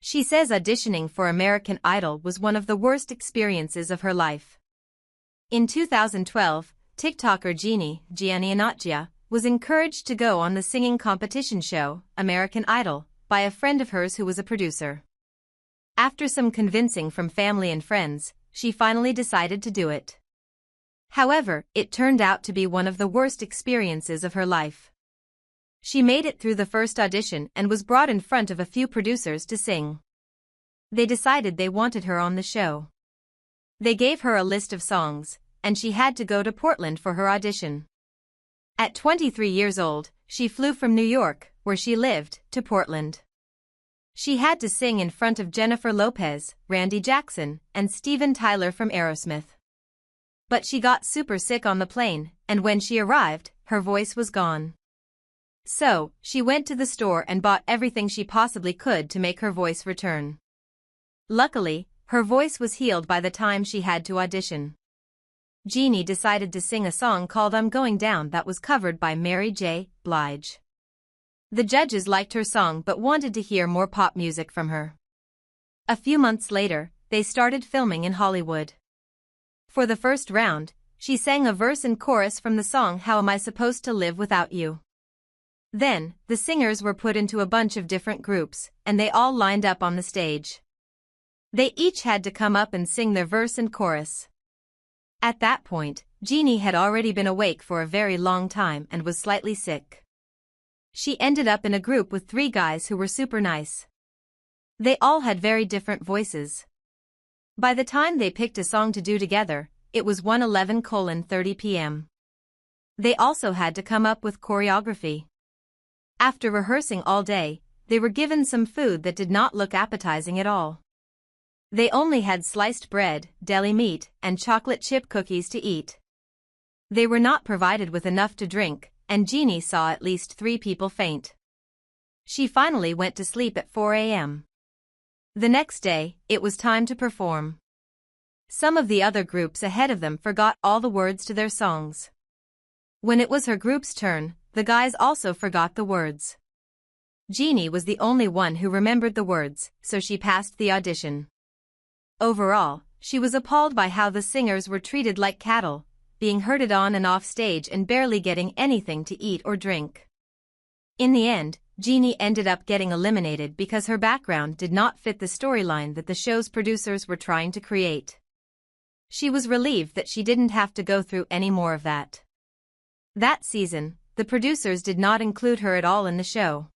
She says auditioning for American Idol was one of the worst experiences of her life. In 2012, TikToker Gianni Anaccia was encouraged to go on the singing competition show, American Idol, by a friend of hers who was a producer. After some convincing from family and friends, she finally decided to do it. However, it turned out to be one of the worst experiences of her life. She made it through the first audition and was brought in front of a few producers to sing. They decided they wanted her on the show. They gave her a list of songs, and she had to go to Portland for her audition. At 23 years old, she flew from New York, where she lived, to Portland. She had to sing in front of Jennifer Lopez, Randy Jackson, and Steven Tyler from Aerosmith. But she got super sick on the plane, and when she arrived, her voice was gone. So, she went to the store and bought everything she possibly could to make her voice return. Luckily, her voice was healed by the time she had to audition. Gianni decided to sing a song called I'm Going Down that was covered by Mary J. Blige. The judges liked her song but wanted to hear more pop music from her. A few months later, they started filming in Hollywood. For the first round, she sang a verse and chorus from the song How Am I Supposed to Live Without You? Then, the singers were put into a bunch of different groups, and they all lined up on the stage. They each had to come up and sing their verse and chorus. At that point, Gianni had already been awake for a very long time and was slightly sick. She ended up in a group with 3 guys who were super nice. They all had very different voices. By the time they picked a song to do together, it was 1:11:30 p.m. They also had to come up with choreography. After rehearsing all day, they were given some food that did not look appetizing at all. They only had sliced bread, deli meat, and chocolate chip cookies to eat. They were not provided with enough to drink, and Gianni saw at least 3 people faint. She finally went to sleep at 4 a.m. The next day, it was time to perform. Some of the other groups ahead of them forgot all the words to their songs. When it was her group's turn, the guys also forgot the words. Gianni was the only one who remembered the words, so she passed the audition. Overall, she was appalled by how the singers were treated like cattle, being herded on and off stage and barely getting anything to eat or drink. In the end, Gianni ended up getting eliminated because her background did not fit the storyline that the show's producers were trying to create. She was relieved that she didn't have to go through any more of that. That season, the producers did not include her at all in the show.